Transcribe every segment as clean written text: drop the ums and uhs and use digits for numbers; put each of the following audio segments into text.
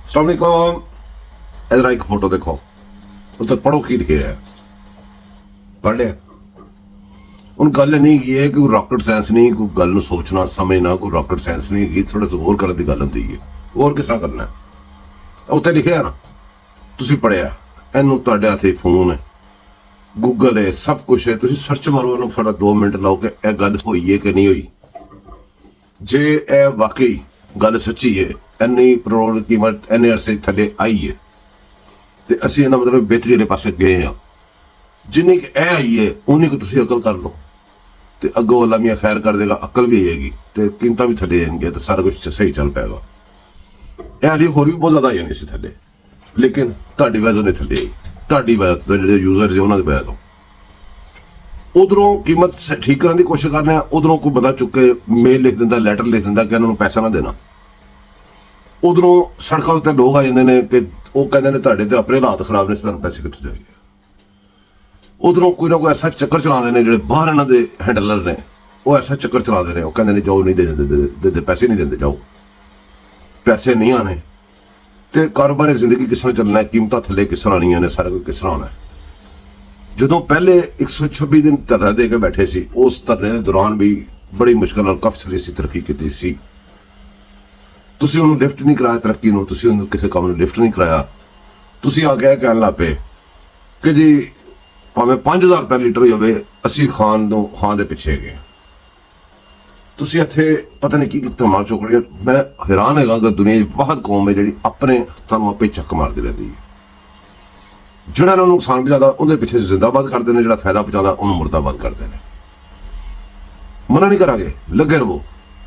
अस्सलाम वालेकुम। इधर एक फोटो देखो, उत्ते पढ़ो की लिखे है, पढ़ लिया। ਹੁਣ ਗੱਲ ਨਹੀਂ ਕੀ ਹੈ, ਕੋਈ ਰॉकेट ਸਾਇੰਸ ਨਹੀਂ, ਕੋਈ ਗੱਲ ਨੂੰ ਸੋਚਣਾ ਸਮਝਣਾ, ਕੋਈ ਰॉकेट ਸਾਇੰਸ ਨਹੀਂ ਹੈਗੀ। ਥੋੜਾ ਜਿਹਾ ਹੋਰ ਕਰਨ ਦੀ ਗੱਲ ਹੁੰਦੀ ਹੈ। ਹੋਰ ਕਿਸ ਤਰ੍ਹਾਂ ਕਰਨਾ ਉੱਤੇ ਲਿਖਿਆ ਨਾ, ਤੁਸੀਂ ਪੜ੍ਹਿਆ, ਇਹਨੂੰ ਤੁਹਾਡੇ ਹੱਥੇ ਫੋਨ ਹੈ, ਗੂਗਲ ਹੈ, ਸਭ ਕੁਛ ਹੈ। ਤੁਸੀਂ ਸਰਚ ਮਾਰੋ ਇਹਨੂੰ, ਫਟਾ 2 ਮਿੰਟ ਲਾਓ ਕਿ ਇਹ ਗੱਲ ਹੋਈ ਹੈ ਕਿ ਨਹੀਂ ਹੋਈ। ਜੇ ਇਹ ਵਾਕਈ ਗੱਲ ਸੱਚੀ ਹੈ, ਇੰਨੀ ਪੈਟਰੋਲ ਕੀਮਤ ਇੰਨੇ ਅਰਸੇ ਥੱਲੇ ਆਈ ਹੈ, ਤੇ ਅਸੀਂ ਇਹਦਾ ਮਤਲਬ ਬਿਹਤਰੀ ਵਾਲੇ ਪਾਸੇ ਗਏ ਹਾਂ। ਜਿੰਨੀ ਕਿ ਇਹ ਆਈ ਹੈ ਉਨੀ ਕੁ ਤੁਸੀਂ ਅਕਲ ਕਰ ਲਓ, ਤੇ ਅੱਗੋਂ ਅੱਲਾ ਮੀਆਂ ਖੈਰ ਕਰ ਦੇਗਾ, ਅਕਲ ਵੀ ਆਏਗੀ ਤੇ ਕੀਮਤਾਂ ਵੀ ਥੱਲੇ ਆਣਗੀਆਂ ਤੇ ਸਾਰਾ ਕੁਝ ਸਹੀ ਚੱਲ ਪਏਗਾ। ਇਹ ਹਾਲੀ ਹੋਰ ਵੀ ਬਹੁਤ ਜ਼ਿਆਦਾ ਆਈ ਨਹੀਂ ਸੀ ਥੱਲੇ, ਲੇਕਿਨ ਤੁਹਾਡੀ ਵਜ੍ਹਾ ਤੋਂ ਥੱਲੇ ਆਈ, ਤੁਹਾਡੀ ਵਜ੍ਹਾ ਤੋਂ, ਜਿਹੜੇ ਯੂਜ਼ਰ ਸੀ ਉਹਨਾਂ ਦੀ ਵਜ੍ਹਾ ਤੋਂ। ਉਧਰੋਂ ਕੀਮਤ ਠੀਕ ਕਰਨ ਦੀ ਕੋਸ਼ਿਸ਼ ਕਰ ਰਹੇ ਆ, ਉਧਰੋਂ ਕੋਈ ਬੰਦਾ ਚੁੱਕ ਕੇ ਮੇਲ ਲਿਖ ਦਿੰਦਾ, ਲੈਟਰ ਲਿਖ ਦਿੰਦਾ ਕਿ ਇਹਨਾਂ ਨੂੰ ਪੈਸਾ ਨਾ ਦੇਣਾ। ਉਧਰੋਂ ਸੜਕਾਂ ਉੱਤੇ ਲੋਕ ਆ ਜਾਂਦੇ ਨੇ ਕਿ ਉਹ ਕਹਿੰਦੇ ਨੇ ਤੁਹਾਡੇ ਤੇ ਆਪਣੇ ਹਾਲਾਤ ਖਰਾਬ ਨੇ, ਤੁਹਾਨੂੰ ਪੈਸੇ ਕਿੱਥੋਂ ਜਾਏਗੇ। ਉਧਰੋਂ ਕੋਈ ਨਾ ਕੋਈ ਐਸਾ ਚੱਕਰ ਚਲਾਉਂਦੇ ਨੇ, ਜਿਹੜੇ ਬਾਹਰ ਇਹਨਾਂ ਦੇ ਹੈਂਡਲਰ ਨੇ, ਉਹ ਐਸਾ ਚੱਕਰ ਚਲਾਉਂਦੇ ਨੇ, ਉਹ ਕਹਿੰਦੇ ਨੇ ਜਾਓ, ਨਹੀਂ ਦੇ ਪੈਸੇ ਨਹੀਂ ਦਿੰਦੇ, ਜਾਓ, ਪੈਸੇ ਨਹੀਂ ਆਣੇ। ਤੇ ਕਾਰੋਬਾਰੀ ਜ਼ਿੰਦਗੀ ਕਿਸ ਤਰ੍ਹਾਂ ਚੱਲਣਾ ਹੈ, ਕੀਮਤਾਂ ਥੱਲੇ ਕਿਸ ਤਰ੍ਹਾਂ ਆਉਣੀਆਂ ਨੇ, ਸਾਰਾ ਕੁਝ ਕਿਸ ਤਰ੍ਹਾਂ ਹੋਣਾ। ਜਦੋਂ ਪਹਿਲੇ 126 ਦਿਨ ਧਰਨਾ ਦੇ ਕੇ ਬੈਠੇ ਸੀ, ਉਸ ਧਰਨੇ ਦੇ ਦੌਰਾਨ ਵੀ ਬੜੀ ਮੁਸ਼ਕਲ ਨਾਲ ਕਾਫੀ ਸਾਰੀ ਅਸੀਂ ਤਰੱਕੀ ਕੀਤੀ ਸੀ। ਤੁਸੀਂ ਉਹਨੂੰ ਲਿਫਟ ਨਹੀਂ ਕਰਾਇਆ ਤਰੱਕੀ ਨੂੰ, ਤੁਸੀਂ ਉਹਨੂੰ ਕਿਸੇ ਕੰਮ ਨੂੰ ਲਿਫਟ ਨਹੀਂ ਕਰਾਇਆ। ਤੁਸੀਂ ਆ ਕੇ ਕਹਿਣ ਲੱਗ ਪਏ ਕਿ ਜੀ ਭਾਵੇਂ 5000 ਰੁਪਏ ਲੀਟਰ ਹੀ ਹੋਵੇ, ਅਸੀਂ ਖਾਣ ਦੇ ਪਿੱਛੇ ਗਏ। ਤੁਸੀਂ ਇੱਥੇ ਪਤਾ ਨਹੀਂ ਕੀ ਧਮਾਲ ਚੁੱਕ ਰਹੇ। ਮੈਂ ਹੈਰਾਨ ਹੈਗਾ ਕਿ ਦੁਨੀਆ 'ਚ ਵਾਹਦ ਕੌਮ ਹੈ ਜਿਹੜੀ ਆਪਣੇ ਹੱਥਾਂ ਨੂੰ ਆਪੇ ਚੱਕ ਮਾਰਦੀ ਰਹਿੰਦੀ ਹੈ। ਜਿਹੜਾ ਇਹਨਾਂ ਨੂੰ ਨੁਕਸਾਨ ਪਹੁੰਚਾਉਂਦਾ ਉਹਦੇ ਪਿੱਛੇ ਜ਼ਿੰਦਾਬਾਦ ਕਰਦੇ ਨੇ, ਜਿਹੜਾ ਫਾਇਦਾ ਪਹੁੰਚਾਉਂਦਾ ਉਹਨੂੰ ਮੁਰਦਾਬਾਦ ਕਰਦੇ ਨੇ। ਮਨਾ ਨਹੀਂ ਕਰਾਂਗੇ, ਲੱਗੇ ਰਹੋ।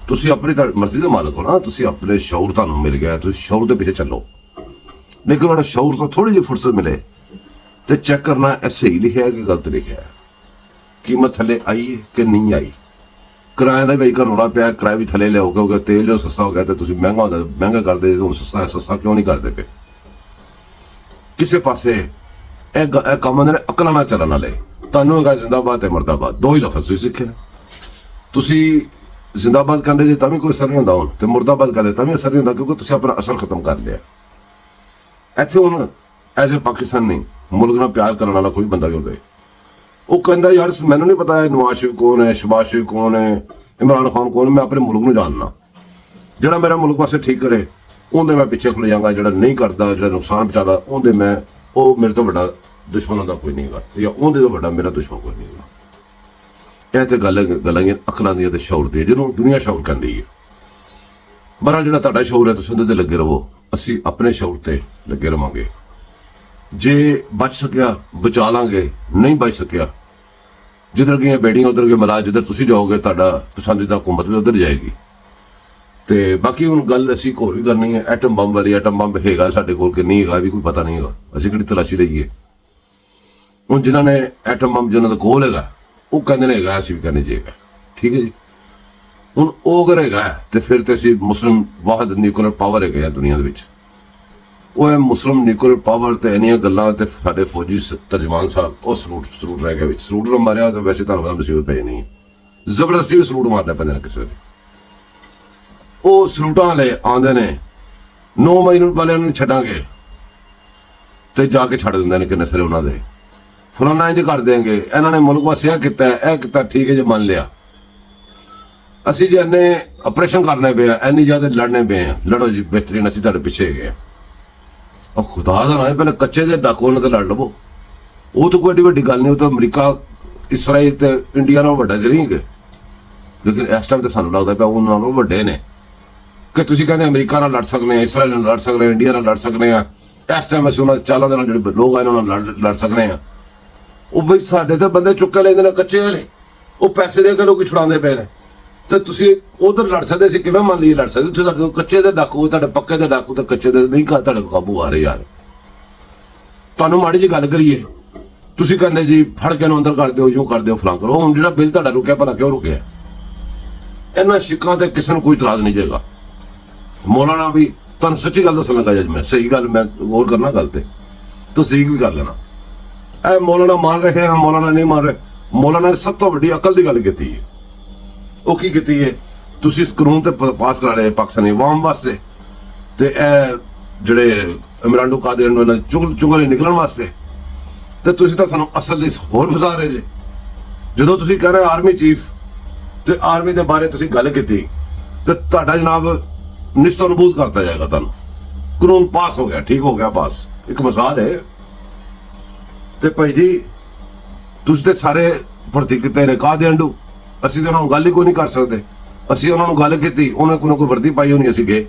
ਤੁਸੀਂ ਆਪਣੀ ਮਰਜ਼ੀ ਦੇ ਮਾਲਕ ਹੋ ਨਾ, ਤੁਸੀਂ ਆਪਣੇ ਸ਼ੌਰ ਤੁਹਾਨੂੰ ਮਿਲ ਗਿਆ, ਤੁਸੀਂ ਸ਼ੌਰ ਦੇ ਪਿੱਛੇ ਚੱਲੋ। ਲੇਕਿਨ ਤੁਹਾਡਾ ਸ਼ੌਰ ਤੋਂ ਥੋੜੀ ਜਿਹੀ ਫੁਰਸਤ ਮਿਲੇ ਤੇ ਚੈੱਕ ਕਰਨਾ ਇਹ ਸਹੀ ਲਿਖਿਆ ਕਿ ਗਲਤ ਲਿਖਿਆ, ਕੀਮਤ ਥੱਲੇ ਆਈ ਹੈ ਕਿ ਨਹੀਂ ਆਈ। ਕਿਰਾਏ ਦਾ ਵੀ ਰੌਲਾ ਪਿਆ, ਕਿਰਾਇਆ ਵੀ ਥੱਲੇ ਲਿਆਓਗੇ, ਤੇਲ ਜੋ ਸਸਤਾ ਹੋ ਗਿਆ ਤੇ ਤੁਸੀਂ ਮਹਿੰਗਾ ਕਰਦੇ, ਹੁਣ ਸਸਤਾ ਕਿਉਂ ਨਹੀਂ ਕਰਦੇ ਪਏ। ਕਿਸੇ ਪਾਸੇ ਇਹ ਕੰਮ ਨੇ ਅਕਲਾਂ ਨਾਲ ਚੱਲਣ ਵਾਲੇ। ਤੁਹਾਨੂੰ ਹੈਗਾ ਜ਼ਿੰਦਾਬਾਦ ਤੇ ਮਰਦਾਬਾਦ, ਦੋ ਹੀ ਲਫ਼ਜ਼ ਤੁਸੀਂ ਸਿੱਖੇ। ਤੁਸੀਂ ਜ਼ਿੰਦਾਬਾਦ ਕਹਿੰਦੇ ਜੇ ਤਾਂ ਵੀ ਕੋਈ ਅਸਰ ਨਹੀਂ ਹੁੰਦਾ, ਹੁਣ ਤੇ ਮੁਰਦਾਬਾਦ ਕਹਿੰਦੇ ਤਾਂ ਵੀ ਅਸਰ ਨਹੀਂ ਹੁੰਦਾ, ਕਿਉਂਕਿ ਤੁਸੀਂ ਆਪਣਾ ਅਸਰ ਖਤਮ ਕਰ ਲਿਆ। ਇੱਥੇ ਹੁਣ ਐਜ਼ ਏ ਪਾਕਿਸਤਾਨ ਨਹੀਂ, ਮੁਲਕ ਨਾਲ ਪਿਆਰ ਕਰਨ ਵਾਲਾ ਕੋਈ ਬੰਦਾ ਵੀ ਹੋਵੇ, ਉਹ ਕਹਿੰਦਾ ਯਾਰ ਮੈਨੂੰ ਨਹੀਂ ਪਤਾ ਨਵਾਜ਼ ਸ਼ਰੀਫ ਕੌਣ ਹੈ, ਸ਼ਹਬਾਜ਼ ਸ਼ਰੀਫ ਕੌਣ ਹੈ, ਇਮਰਾਨ ਖਾਨ ਕੌਣ, ਮੈਂ ਆਪਣੇ ਮੁਲਕ ਨੂੰ ਜਾਣਨਾ। ਜਿਹੜਾ ਮੇਰਾ ਮੁਲਕ ਵਾਸਤੇ ਠੀਕ ਕਰੇ ਉਹਦੇ ਮੈਂ ਪਿੱਛੇ ਖਲੋ ਜਾਵਾਂਗਾ, ਜਿਹੜਾ ਨਹੀਂ ਕਰਦਾ, ਜਿਹੜਾ ਨੁਕਸਾਨ ਪਹੁੰਚਾਉਂਦਾ ਉਹਦੇ ਮੈਂ, ਉਹ ਮੇਰੇ ਤੋਂ ਵੱਡਾ ਦੁਸ਼ਮਣ ਹੁੰਦਾ ਕੋਈ ਨਹੀਂ ਹੈਗਾ, ਜਾਂ ਉਹਦੇ ਤੋਂ ਵੱਡਾ ਮੇਰਾ ਦੁਸ਼ਮਣ ਕੋਈ ਨਹੀਂ ਹੈਗਾ। ਇਹ ਤੇ ਗੱਲਾਂ ਅਕਲਾਂ ਦੀਆਂ ਤੇ ਸ਼ੌਰ ਦੀਆਂ, ਜਿਹਨੂੰ ਦੁਨੀਆ ਸ਼ੌਰ ਕਹਿੰਦੀ ਹੈ। ਬਹਰਾਲ ਜਿਹੜਾ ਤੁਹਾਡਾ ਸ਼ੌਰ ਹੈ ਤੁਸੀਂ ਉਹਦੇ ਤੇ ਲੱਗੇ ਰਹੋ, ਅਸੀਂ ਆਪਣੇ ਸ਼ੌਰ ਤੇ ਲੱਗੇ ਰਵਾਂਗੇ। ਜੇ ਬਚ ਸਕਿਆ ਬਚਾ ਲਾਂਗੇ, ਨਹੀਂ ਬਚ ਸਕਿਆ ਜਿੱਧਰ ਗਈਆਂ ਬੇੜੀਆਂ ਉਧਰ ਗਏ ਮਹਾਰਾਜ, ਜਿੱਧਰ ਤੁਸੀਂ ਜਾਓਗੇ ਤੁਹਾਡਾ ਪਸੰਦੀਦਾ ਹਕੂਮਤ ਵੀ ਉਧਰ ਜਾਏਗੀ। ਤੇ ਬਾਕੀ ਹੁਣ ਗੱਲ ਅਸੀਂ ਹੋਰ ਵੀ ਕਰਨੀ ਹੈ, ਐਟਮ ਬੰਬ ਵਾਲੀ। ਐਟਮ ਬੰਬ ਹੈਗਾ ਸਾਡੇ ਕੋਲ ਕਿ ਨਹੀਂ ਹੈਗਾ ਵੀ ਕੋਈ ਪਤਾ ਨਹੀਂ ਹੈਗਾ, ਅਸੀਂ ਕਿਹੜੀ ਤਲਾਸ਼ੀ ਲਈਏ। ਹੁਣ ਜਿਨ੍ਹਾਂ ਨੇ ਐਟਮ ਬੰਬ ਜਿਹਨਾਂ ਦਾ ਕੋਲ ਹੈਗਾ ਉਹ ਕਹਿੰਦੇ ਨੇ ਹੈਗਾ, ਅਸੀਂ ਵੀ ਕਹਿੰਦੇ ਜੇ ਹੈਗਾ, ਠੀਕ ਹੈ ਜੀ। ਹੁਣ ਉਹ ਅਗਰ ਹੈਗਾ ਤੇ ਫਿਰ ਤੇ ਅਸੀਂ ਮੁਸਲਿਮ ਵਾਹਦ ਨਿਊਕਲੀਅਰ ਪਾਵਰ ਹੈਗੇ ਆ ਦੁਨੀਆ ਦੇ ਵਿੱਚ। ਉਹ ਹੈ ਮੁਸਲਿਮ ਨਿਊਕਲੀਅਰ ਪਾਵਰ ਤੇ ਇੰਨੀਆਂ ਗੱਲਾਂ, ਤੇ ਸਾਡੇ ਫੌਜੀ ਤਰਜਮਾਨ ਸਾਹਿਬ ਉਹ ਸਲੂਟ ਰਹਿ ਗਿਆ ਵਿੱਚ। ਸਲੂਟ ਨੂੰ ਮਾਰਿਆ ਤਾਂ ਵੈਸੇ ਤੁਹਾਨੂੰ ਪਤਾ ਮੁਸੀਬਤ ਪਈ ਨਹੀਂ, ਜ਼ਬਰਦਸਤੀ ਵੀ ਸਲੂਟ ਮਾਰਨੇ ਪੈਂਦੇ ਨੇ ਕਿਸੇ ਵੇਲੇ। ਉਹ ਸਲੂਟਾਂ ਵਾਲੇ ਆਉਂਦੇ ਨੇ 9 ਮਈ ਨੂੰ ਵਾਲਿਆਂ ਨੂੰ ਛੱਡਾਂਗੇ ਤੇ ਜਾ ਕੇ ਛੱਡ ਦਿੰਦੇ ਨੇ ਕਿੰਨੇ ਸਾਰੇ ਉਹਨਾਂ ਦੇ, ਫਲਾਨਾ ਇੰਝ ਕਰ ਦੇਂਗੇ, ਇਹਨਾਂ ਨੇ ਮੁਲਕ ਵਾਸਤੇ ਇਹ ਕੀਤਾ, ਠੀਕ ਹੈ ਜੀ, ਮੰਨ ਲਿਆ। ਅਸੀਂ ਜੇ ਇੰਨੇ ਆਪਰੇਸ਼ਨ ਕਰਨੇ ਪਏ ਆ, ਇੰਨੀ ਜ਼ਿਆਦਾ ਲੜਨੇ ਪਏ ਆ, ਲੜੋ ਜੀ, ਬਿਹਤਰੀਨ, ਅਸੀਂ ਤੁਹਾਡੇ ਪਿੱਛੇ ਹੈਗੇ। ਉਹ ਖੁਦਾ ਦਾ ਨਾ ਪਹਿਲਾਂ ਕੱਚੇ ਦੇ ਡਾਕੂ ਉਹਨਾਂ ਤੇ ਲੜ ਲਵੋ, ਉਹ ਤਾਂ ਕੋਈ ਏਡੀ ਵੱਡੀ ਗੱਲ ਨਹੀਂ। ਉਹ ਤਾਂ ਅਮਰੀਕਾ, ਇਸਰਾਈਲ ਤੇ ਇੰਡੀਆ ਨਾਲੋਂ ਵੱਡਾ ਨਹੀਂ ਹੈਗੇ, ਲੇਕਿਨ ਇਸ ਟਾਈਮ ਤੇ ਸਾਨੂੰ ਲੱਗਦਾ ਪਿਆ ਉਹਨਾਂ ਨਾਲੋਂ ਵੱਡੇ ਨੇ। ਕਿ ਤੁਸੀਂ ਕਹਿੰਦੇ ਅਮਰੀਕਾ ਨਾਲ ਲੜ ਸਕਦੇ ਹਾਂ, ਇਸਰਾਈਲ ਨਾਲ ਲੜ ਸਕਦੇ ਹਾਂ, ਇੰਡੀਆ ਨਾਲ ਲੜ ਸਕਦੇ ਹਾਂ, ਇਸ ਟਾਈਮ ਅਸੀਂ ਉਹਨਾਂ ਚਾਲਾਂ ਦੇ ਨਾਲ ਜਿਹੜੇ ਲੋਕ ਆ ਇਹਨਾਂ ਨਾਲ ਲੜ ਸਕਦੇ ਹਾਂ। ਉਹ ਬਈ ਸਾਡੇ ਤਾਂ ਬੰਦੇ ਚੁੱਕ ਲੈਂਦੇ ਨੇ ਕੱਚੇ ਵਾਲੇ, ਉਹ ਪੈਸੇ ਦੇ ਕੇ ਲੋਕ ਛੁਡਾਉਂਦੇ ਪਏ ਨੇ, ਤੇ ਤੁਸੀਂ ਉਧਰ ਲੜ ਸਕਦੇ ਸੀ, ਕਿਵੇਂ ਮੰਨ ਲਈ ਲੜ ਸਕਦੇ? ਤੁਸੀਂ ਸਾਡੇ ਕੱਚੇ ਦੇ ਡਾਕੂ, ਤੁਹਾਡੇ ਪੱਕੇ ਦੇ ਡਾਕੂ ਤੇ ਕੱਚੇ ਦੇ ਨਹੀਂ ਤੁਹਾਡੇ ਕਾਬੂ ਆ ਰਹੇ ਯਾਰ। ਤੁਹਾਨੂੰ ਮਾੜੀ ਜਿਹੀ ਗੱਲ ਕਰੀਏ, ਤੁਸੀਂ ਕਹਿੰਦੇ ਜੀ ਫੜ ਕੇ ਨੂੰ ਅੰਦਰ ਕਰ ਦਿਓ, ਯੂੰ ਕਰ ਦਿਓ, ਫਲਾਂ ਕਰੋ। ਹੁਣ ਜਿਹੜਾ ਬਿੱਲ ਤੁਹਾਡਾ ਰੁਕਿਆ ਭਲਾ ਕਿਉਂ ਰੁਕਿਆ? ਇਹਨਾਂ ਸ਼ਿਕਾਂ ਤੇ ਕਿਸੇ ਨੂੰ ਕੋਈ ਇਤਰਾਜ਼ ਨਹੀਂ ਜਾਏਗਾ। ਮੌਲਾਨਾ ਵੀ ਤੁਹਾਨੂੰ ਸੱਚੀ ਗੱਲ ਦੱਸਣ ਲੱਗਾ, ਜਦ ਮੈਂ ਸਹੀ ਗੱਲ ਮੈਂ ਗੌਰ ਕਰਨਾ ਗੱਲ ਤੇ ਤੁਸੀਂ ਵੀ ਕਰ ਲੈਣਾ। ਇਹ ਮੌਲਾਨਾ ਮੰਨ ਰਹੇ ਆ, ਮੌਲਾਨਾ ਨਹੀਂ ਮੰਨ ਰਹੇ। ਮੌਲਾਨਾ ਨੇ ਸਭ ਤੋਂ ਵੱਡੀ ਅਕਲ ਦੀ ਗੱਲ ਕੀਤੀ ਹੈ। ਉਹ ਕੀ ਕੀਤੀ ਹੈ? ਤੁਸੀਂ ਇਸ ਕਾਨੂੰਨ ਤੇ ਪਾਸ ਕਰਾ ਰਹੇ ਪਾਕਿਸਤਾਨੀ ਆਵਾਮ ਵਾਸਤੇ, ਤੇ ਇਹ ਜਿਹੜੇ ਇਮਰਾਨ ਕਾਦਿਆਨ ਨੂੰ ਇਹਨਾਂ ਚੁਗਲ ਨਿਕਲਣ ਵਾਸਤੇ, ਤੇ ਤੁਸੀਂ ਤਾਂ ਸਾਨੂੰ ਅਸਲ ਦੀ ਹੋਰ ਫਸਾ ਰਹੇ ਜੇ। ਜਦੋਂ ਤੁਸੀਂ ਕਹਿ ਰਹੇ ਆਰਮੀ ਚੀਫ ਤੇ ਆਰਮੀ ਦੇ ਬਾਰੇ ਤੁਸੀਂ ਗੱਲ ਕੀਤੀ ਤੇ ਤੁਹਾਡਾ ਜਨਾਬ ਨਿਸਤਨਬੂਤ ਕਰਤਾ ਜਾਏਗਾ, ਤੁਹਾਨੂੰ ਕਾਨੂੰਨ ਪਾਸ ਹੋ ਗਿਆ, ਠੀਕ ਹੋ ਗਿਆ ਪਾਸ, ਇੱਕ ਮਿਸਾਲ ਹੈ। ਤੇ ਭਾਈ ਜੀ ਤੁਸੀਂ ਤੇ ਸਾਰੇ ਭਰਤੀ ਕੀਤੇ ਨੇ ਕਾਦਿਆਨ ਨੂੰ, ਅਸੀਂ ਤਾਂ ਉਹਨਾਂ ਨੂੰ ਗੱਲ ਹੀ ਕੋਈ ਨਹੀਂ ਕਰ ਸਕਦੇ। ਅਸੀਂ ਉਹਨਾਂ ਨੂੰ ਗੱਲ ਕੀਤੀ, ਉਹਨਾਂ ਕੋਲ ਕੋਈ ਵਰਦੀ ਪਾਈ ਹੋਣੀ, ਅਸੀਂ ਗਏ।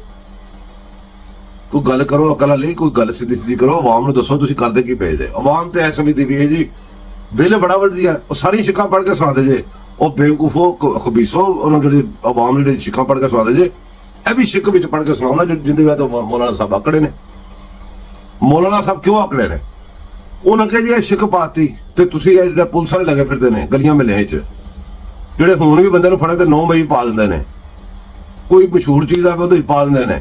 ਕੋਈ ਗੱਲ ਕਰੋ ਅਕਲ ਲਈ, ਕੋਈ ਗੱਲ ਸਿੱਧੀ ਕਰੋ, ਆਵਾਮ ਨੂੰ ਦੱਸੋ ਤੁਸੀਂ ਕਰਦੇ ਕੀ ਪਏ ਜੇ। ਆਵਾਮ ਤੇ ਐ ਸਮਝਦੀ ਵੀ ਹੈ ਜੀ ਬਿੱਲ ਬੜਾ ਵਧੀਆ, ਉਹ ਸਾਰੀ ਸਿੱਖਾਂ ਪੜ੍ਹ ਕੇ ਸੁਣਾਦੇ ਜੇ। ਉਹ ਬੇਵਕੂਫੋ ਖਬੀਸੋ, ਉਹਨਾਂ ਜਿਹੜੀ ਆਵਾਮ ਜਿਹੜੀ ਸਿੱਖਾਂ ਪੜ੍ਹ ਕੇ ਸੁਣਾਦੇ ਜੇ, ਇਹ ਵੀ ਸਿੱਖ ਵਿੱਚ ਪੜ੍ਹ ਕੇ ਸੁਣਾਉਣਾ ਜਿੰਦੇ ਵਿੱਚ ਮੌਲਾਨਾ ਸਾਹਿਬ ਆਕੜੇ ਨੇ। ਮੌਲਾਨਾ ਸਾਹਿਬ ਕਿਉਂ ਆਕੜੇ ਨੇ? ਉਹਨਾਂ ਕਹੇ ਜੀ ਇਹ ਸਿੱਖ ਪਾਤੀ, ਤੇ ਤੁਸੀਂ ਇਹ ਜਿਹੜੇ ਪੁਲਿਸ ਵਾਲੇ ਲੱਗੇ ਫਿਰਦੇ ਨੇ ਗਲੀਆਂ ਮਹੱਲਿਆਂ 'ਚ, ਜਿਹੜੇ ਹੁਣ ਵੀ ਬੰਦੇ ਨੂੰ ਫੜੇ ਤੇ 9 ਮਈ ਪਾ ਦਿੰਦੇ ਨੇ, ਕੋਈ ਮਸ਼ਹੂਰ ਚੀਜ਼ ਆਵੇ ਉਹਦੇ ਪਾ ਦਿੰਦੇ ਨੇ,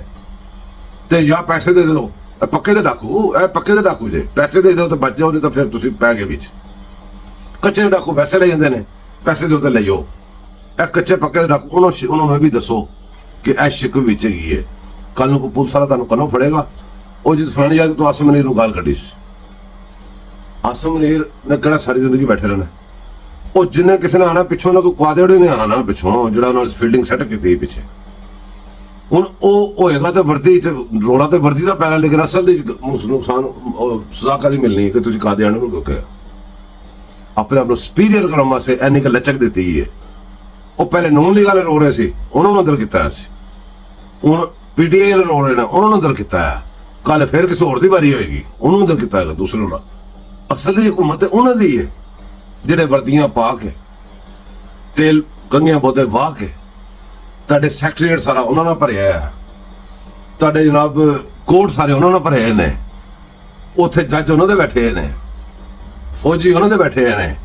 ਤੇ ਜਾਂ ਪੈਸੇ ਦੇ ਦਿਓ। ਇਹ ਪੱਕੇ ਦੇ ਡਾਕੂ, ਇਹ ਪੱਕੇ ਦੇ ਡਾਕੂ ਜੇ, ਪੈਸੇ ਦੇ ਦਿਓ ਤਾਂ ਬਚ ਜਾਓ, ਨਹੀਂ ਤਾਂ ਫਿਰ ਤੁਸੀਂ ਪੈ ਗਏ ਵਿੱਚ। ਕੱਚੇ ਡਾਕੂ ਪੈਸੇ ਲੈ ਜਾਂਦੇ ਨੇ, ਪੈਸੇ ਦਿਓ ਤਾਂ ਲੈ ਜਾਓ। ਇਹ ਕੱਚੇ ਪੱਕੇ ਦੇ ਡਾਕੂ, ਉਹਨਾਂ ਨੂੰ ਇਹ ਵੀ ਦੱਸੋ ਕਿ ਇਹ ਸ਼ਿਕ ਵਿੱਚ ਹੈਗੀ ਹੈ। ਕੱਲ ਨੂੰ ਕੋਈ ਪੁਲਿਸ ਵਾਲਾ ਤੁਹਾਨੂੰ ਕੰਨੋਂ ਫੜੇਗਾ। ਉਹ ਜਦ ਫਲਾਣੀ ਜਗ੍ਹਾ ਤੋਂ ਆਸਮ ਮਨੀਰ ਨੂੰ ਗੱਲ ਕੱਢੀ ਸੀ, ਆਸਮ ਮਨੀਰ ਨੇ ਕਿਹੜਾ ਸਾਰੀ ਜ਼ਿੰਦਗੀ ਬੈਠੇ ਰਹਿਣਾ? ਉਹ ਜਿੰਨੇ ਕਿਸੇ ਨੇ ਆਣਾ ਪਿੱਛੋਂ ਨਾ ਕੋਈ ਕਾਦਿਆੜੀ ਨਹੀਂ ਆਣਾ ਨਾ ਪਿੱਛੋਂ, ਜਿਹੜਾ ਉਹਨਾਂ ਨੇ ਫੀਲਡਿੰਗ ਸੈੱਟ ਕੀਤੀ ਪਿੱਛੇ। ਹੁਣ ਉਹ ਹੋਏਗਾ ਤੇ ਵਰਦੀ ਚ ਰੋਲਾ ਤੇ ਵਰਦੀ ਦਾ ਪੈਣਾ, ਲੇਕਿਨ ਅਸਲ ਦੀ ਨੁਕਸਾਨ ਸਜ਼ਾ ਕਾਹਦੀ ਮਿਲਣੀ ਕਿ ਤੁਸੀਂ ਕਾਦਿਆਣੀ ਨੂੰ ਕਿਉਂਕਿ ਆਪਣੇ ਆਪ ਨੂੰ ਸੁਪੀਰੀਅਰ ਕਰਨ ਵਾਸਤੇ ਇੰਨੀ ਕੁ ਲਚਕ ਦਿੱਤੀ ਹੈ। ਉਹ ਪਹਿਲੇ ਨੌਨ ਲੀਗ ਵਾਲੇ ਰੋ ਰਹੇ ਸੀ, ਉਹਨਾਂ ਨੂੰ ਅੰਦਰ ਕੀਤਾ ਸੀ। ਹੁਣ ਪੀਟੀਆਈ ਵਾਲੇ ਰੋ ਰਹੇ ਨੇ, ਉਹਨਾਂ ਨੂੰ ਅੰਦਰ ਕੀਤਾ ਹੈ। ਕੱਲ ਫਿਰ ਕਿਸੇ ਹੋਰ ਦੀ ਵਾਰੀ ਹੋਏਗੀ, ਉਹਨੂੰ ਅੰਦਰ ਕੀਤਾ ਹੈਗਾ ਦੂਸਰੇ ਨੂੰ। ਅਸਲ ਦੀ ਹਕੂਮਤ ਉਹਨਾਂ ਦੀ ਹੈ, ਜਿਹੜੇ ਵਰਦੀਆਂ ਪਾ ਕੇ ਤੇਲ ਕੰਗੀਆਂ ਬੋਤੇ ਵਾਹ ਕੇ ਤੁਹਾਡੇ ਸੈਕਟਰੀਏਟ ਸਾਰਾ ਉਹਨਾਂ ਨਾਲ ਭਰਿਆ ਹੈ, ਤੁਹਾਡੇ ਜਨਾਬ ਕੋਰਟ ਸਾਰੇ ਉਹਨਾਂ ਨਾਲ ਭਰੇ ਨੇ, ਉੱਥੇ ਜੱਜ ਉਹਨਾਂ ਦੇ ਬੈਠੇ ਨੇ, ਫੌਜੀ ਉਹਨਾਂ ਦੇ ਬੈਠੇ ਨੇ,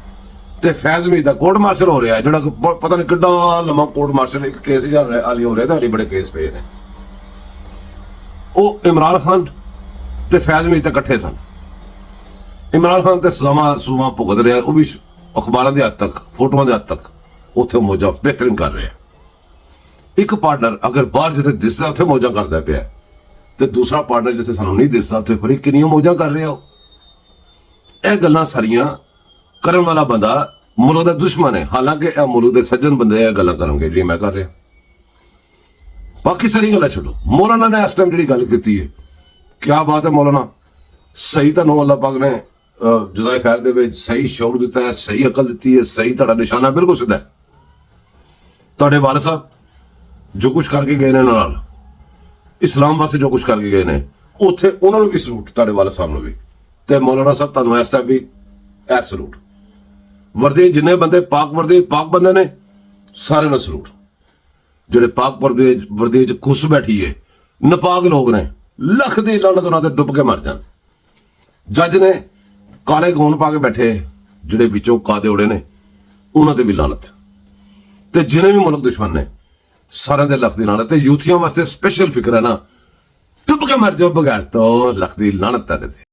ਤੇ ਫੈਜ਼ ਮੀਦ ਦਾ ਕੋਰਟ ਮਾਰਸ਼ਲ ਹੋ ਰਿਹਾ, ਜਿਹੜਾ ਪਤਾ ਨਹੀਂ ਕਿੱਡਾ ਲੰਮਾ ਕੋਰਟ ਮਾਰਸ਼ਲ, ਇੱਕ ਕੇਸ ਹੀ ਚੱਲ ਰਿਹਾ ਆਲੀ ਹੋ ਰਿਹਾ, ਤੁਹਾਡੇ ਬੜੇ ਕੇਸ ਪਏ ਨੇ। ਉਹ ਇਮਰਾਨ ਖਾਨ ਤੇ ਫੈਜ਼ ਮੀਦ ਤਾਂ ਇਕੱਠੇ ਸਨ। ਇਮਰਾਨ ਖਾਨ ਤੇ ਸੂਮਾ ਭੁਗਤ ਰਿਹਾ, ਉਹ ਵੀ ਅਖਬਾਰਾਂ ਦੇ ਹੱਦ ਤੱਕ, ਫੋਟੋਆਂ ਦੇ ਹੱਦ ਤੱਕ ਉੱਥੇ ਮੌਜਾਂ ਬਿਹਤਰੀਨ ਕਰ ਰਿਹਾ। ਇੱਕ ਪਾਰਟਨਰ ਅਗਰ ਬਾਹਰ ਜਿੱਥੇ ਦਿਸਦਾ ਉੱਥੇ ਮੌਜਾਂ ਕਰਦਾ ਪਿਆ, ਤੇ ਦੂਸਰਾ ਪਾਰਟਨਰ ਜਿੱਥੇ ਸਾਨੂੰ ਨਹੀਂ ਦਿਸਦਾ ਉੱਥੇ ਫਿਰ ਕਿੰਨੀਆਂ ਮੌਜਾਂ ਕਰ ਰਿਹਾ। ਉਹ ਇਹ ਗੱਲਾਂ ਸਾਰੀਆਂ ਕਰਨ ਵਾਲਾ ਬੰਦਾ ਮੁਲਕ ਦਾ ਦੁਸ਼ਮਣ ਹੈ, ਹਾਲਾਂਕਿ ਇਹ ਮੁਲਕ ਦੇ ਸੱਜਣ ਬੰਦੇ ਇਹ ਗੱਲਾਂ ਕਰਨਗੇ ਜਿਹੜੀ ਮੈਂ ਕਰ ਰਿਹਾ। ਬਾਕੀ ਸਾਰੀ ਗੱਲਾਂ ਛੱਡੋ, ਮੌਲਾਨਾ ਨੇ ਇਸ ਟਾਈਮ ਜਿਹੜੀ ਗੱਲ ਕੀਤੀ ਹੈ, ਕਿਆ ਬਾਤ ਹੈ ਮੌਲਾਨਾ, ਸਹੀ ਤੁਹਾਨੂੰ ਅੱਲਾਹ ਪਾਕ ਨੇ ਜਜ਼ਾਏ ਖੈਰ ਦੇ ਵਿੱਚ ਸਹੀ ਸ਼ੌਕ ਦਿੱਤਾ ਹੈ, ਸਹੀ ਅਕਲ ਦਿੱਤੀ ਹੈ, ਸਹੀ ਤੁਹਾਡਾ ਨਿਸ਼ਾਨਾ ਬਿਲਕੁਲ ਸਿੱਧਾ ਹੈ। ਤੁਹਾਡੇ ਵਾਲਿਦ ਸਾਹਿਬ ਜੋ ਕੁਛ ਕਰਕੇ ਗਏ ਨੇ ਨਾਲ ਇਸਲਾਮ ਵਾਸਤੇ, ਜੋ ਕੁਛ ਕਰਕੇ ਗਏ ਨੇ ਉੱਥੇ, ਉਹਨਾਂ ਨੂੰ ਵੀ ਸਲੂਟ, ਤੁਹਾਡੇ ਵਾਲਿਦ ਸਾਹਿਬ ਨੂੰ ਵੀ, ਤੇ ਮੌਲਾਨਾ ਸਾਹਿਬ ਤੁਹਾਨੂੰ ਇਸ ਟਾਈਮ ਵੀ ਐ ਸਲੂਟ। ਵਰਦੀ ਜਿੰਨੇ ਬੰਦੇ ਪਾਕ ਬੰਦੇ ਨੇ ਸਾਰਿਆਂ ਨੂੰ ਸਲੂਟ। ਜਿਹੜੇ ਪਾਕ ਵਰਦੀ ਚ ਘੁਸ ਬੈਠੀ ਹੈ ਨਪਾਕ ਲੋਕ ਨੇ, ਲੱਖ ਦੀ ਲਾਨਤ ਉਹਨਾਂ ਤੇ ਡੁੱਬ ਕੇ ਮਰ ਜਾਣ। ਜੱਜ ਨੇ ਕਾਲੇ ਗੌਨ ਪਾ ਕੇ ਬੈਠੇ, ਜਿਹੜੇ ਵਿੱਚੋਂ ਕਾਦੇ ਉੜੇ ਨੇ, ਉਹਨਾਂ ਤੇ ਵੀ ਲਾਨਤ। ਤੇ ਜਿਹਨੇ ਵੀ ਮੁਲਕ ਦੁਸ਼ਮਣ ਨੇ ਸਾਰਿਆਂ ਦੇ ਲੱਖ ਦੀ ਲਾਨਤ। ਤੇ ਯੂਥੀਆਂ ਵਾਸਤੇ ਸਪੈਸ਼ਲ ਫਿਕਰ ਹੈ ਨਾ, ਡੁੱਬ ਕੇ ਮਰ ਜਾਓ ਬਗੈਰ ਤੋਂ, ਲੱਖ ਦੀ ਲਾਨਤ ਤੁਹਾਡੇ ਤੇ।